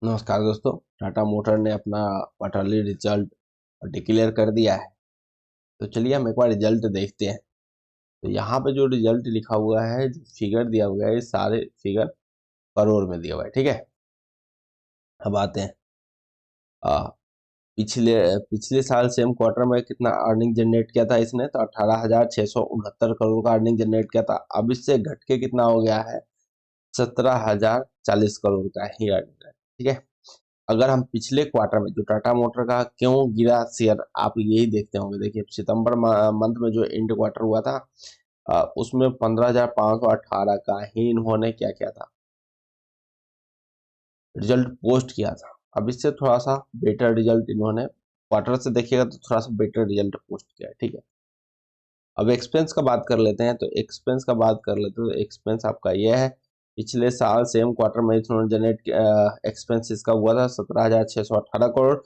नमस्कार दोस्तों। टाटा मोटर ने अपना क्वार्टरली रिजल्ट डिक्लेयर कर दिया है। तो चलिए हम एक बार रिजल्ट देखते हैं। तो यहाँ पे जो रिजल्ट लिखा हुआ है, जो फिगर दिया हुआ है, ये सारे फिगर करोड़ में दिया हुआ है। ठीक है, अब आते हैं आ, पिछले पिछले साल सेम क्वार्टर में कितना अर्निंग जनरेट किया था इसने, तो 18,669 करोड़ का अर्निंग जनरेट किया था। अब इससे घट के कितना हो गया है, 17,040 करोड़ का ही अर्निंग है। ठीक है, अगर हम पिछले क्वार्टर में जो टाटा मोटर का क्यों गिरा शेयर, आप यही देखते होंगे। देखिए सितंबर मंथ में जो एंड क्वार्टर हुआ था, उसमें 15,518 का ही इन्होंने क्या किया था, रिजल्ट पोस्ट किया था। अब इससे थोड़ा सा बेटर रिजल्ट इन्होंने क्वार्टर से देखिएगा तो थोड़ा सा बेटर रिजल्ट पोस्ट किया है। ठीक है, अब एक्सपेंस का बात कर लेते हैं। तो एक्सपेंस का बात कर लेते हैं तो एक्सपेंस आपका यह है, पिछले साल सेम क्वार्टर में इन्होंने जनरेट एक्सपेंस इसका हुआ था 17,618 करोड़,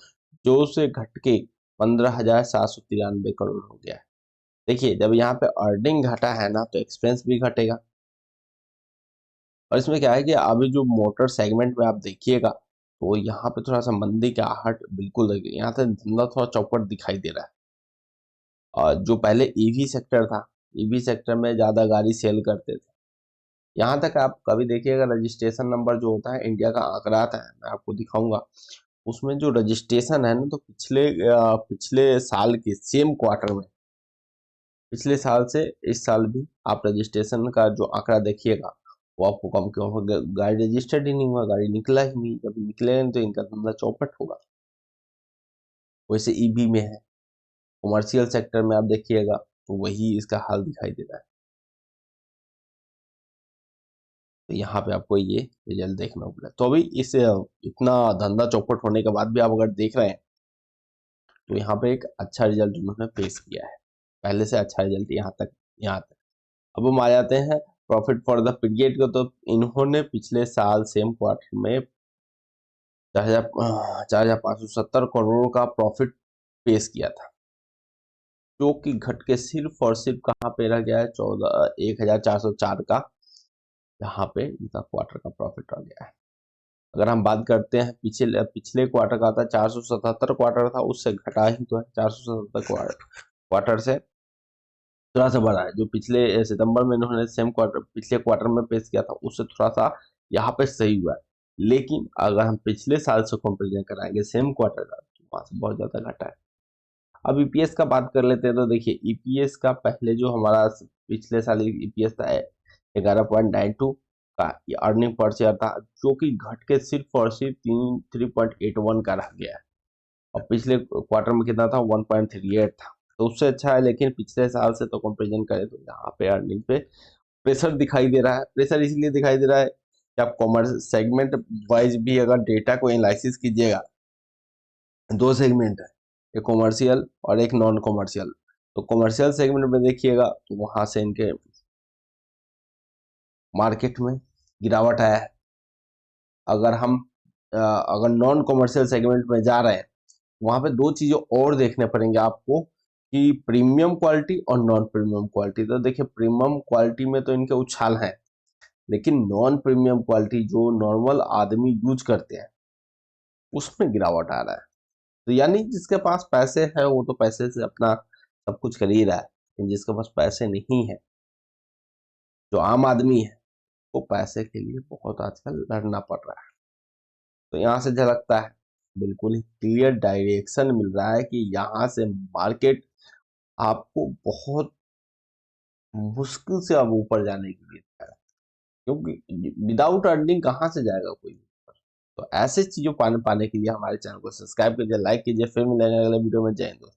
जो से घट के 15,793 करोड़ हो गया है। देखिए जब यहाँ पे अर्निंग घटा है ना, तो एक्सपेंस भी घटेगा। और इसमें क्या है कि अभी जो मोटर सेगमेंट में आप देखिएगा, तो यहाँ पे थोड़ा सा मंदी का आहट बिल्कुल लगे, यहाँ से धंधा थोड़ा चौपट दिखाई दे रहा है। और जो पहले ईवी सेक्टर था, ईवी सेक्टर में ज्यादा गाड़ी सेल करते थे। यहाँ तक आप कभी देखिएगा, रजिस्ट्रेशन नंबर जो होता है, इंडिया का आंकड़ा आता है, मैं आपको दिखाऊंगा। उसमें जो रजिस्ट्रेशन है ना, तो पिछले साल के सेम क्वार्टर में, पिछले साल से इस साल भी आप रजिस्ट्रेशन का जो आंकड़ा देखिएगा, वो आपको कम क्यों होगा, गाड़ी रजिस्टर्ड ही नहीं हुआ, गाड़ी निकला ही नहीं। जब निकले नहीं तो इनका धंधा चौपट होगा। वैसे ईवी में है, कमर्शियल सेक्टर में आप देखिएगा तो वही इसका हाल दिखाई दे रहा है। तो यहाँ पे आपको ये रिजल्ट देखना होगा। तो अभी इस इतना धंधा चौपट होने के बाद भी आप अगर देख रहे हैं, तो यहाँ पे एक अच्छा रिजल्ट उन्होंने पेश किया है। पहले से अच्छा रिजल्ट यहाँ तक। अब हम आ जाते हैं प्रॉफिट फॉर द पीरियड को। तो इन्होंने पिछले साल सेम क्वार्टर में 4,570 करोड़ का प्रॉफिट पेश किया था, जो कि घट के सिर्फ और सिर्फ कहाँ पे रह गया है, 1,404 का यहाँ पे इनका क्वार्टर का प्रॉफिट रह गया है। अगर हम बात करते हैं पिछले पिछले क्वार्टर का था 477 क्वार्टर था, उससे घटा ही तो है। 477 क्वार्टर से थोड़ा सा बढ़ा है। जो पिछले सितंबर में इन्होंने सेम क्वार्टर पिछले क्वार्टर में पेश किया था, उससे थोड़ा सा यहाँ पे सही हुआ है। लेकिन अगर हम पिछले साल से कंपेरिजन कराएंगे सेम क्वार्टर का, तो वहां से बहुत ज्यादा घटा है। अब ईपीएस का बात कर लेते हैं। तो देखिए ईपीएस का पहले जो हमारा पिछले साल ईपीएस था 11.92 का अर्निंग पर शेयर था, जो कि घट के सिर्फ और सिर्फ 3.81 का रह गया है। और पिछले क्वार्टर में कितना था, 1.38 था। तो उससे अच्छा है। लेकिन पिछले साल से तो कंपेरिजन करें तो यहाँ पे अर्निंग पे प्रेशर दिखाई दे रहा है। प्रेशर इसलिए दिखाई दे रहा है कि आप कॉमर्स सेगमेंट वाइज भी अगर डेटा को एनालिसिस कीजिएगा, दो सेगमेंट है, एक कॉमर्शियल और एक नॉन कॉमर्शियल। तो कॉमर्शियल सेगमेंट में देखिएगा तो वहां से इनके मार्केट में गिरावट आया है। अगर हम अगर नॉन कॉमर्शियल सेगमेंट में जा रहे हैं, वहां पे दो चीजें और देखने पड़ेंगे आपको, कि प्रीमियम क्वालिटी और नॉन प्रीमियम क्वालिटी। तो देखिए प्रीमियम क्वालिटी में तो इनके उछाल हैं, लेकिन नॉन प्रीमियम क्वालिटी जो नॉर्मल आदमी यूज करते हैं, उसमें गिरावट आ रहा है। तो यानी जिसके पास पैसे है वो तो पैसे से अपना सब कुछ कर ही रहा है, लेकिन जिसके पास पैसे नहीं है, जो आम आदमी है, वो पैसे के लिए बहुत आजकल लड़ना पड़ रहा है। तो यहाँ से झलकता है, बिल्कुल ही क्लियर डायरेक्शन मिल रहा है कि यहाँ से मार्केट आपको बहुत मुश्किल से अब ऊपर जाने के लिए है। क्योंकि विदाउट अर्निंग कहाँ से जाएगा कोई ऊपर। तो ऐसे चीजों पाने पाने के लिए हमारे चैनल को सब्सक्राइब कीजिए, लाइक कीजिए। फिर मिलेंगे अगले वीडियो में। जय हिंद।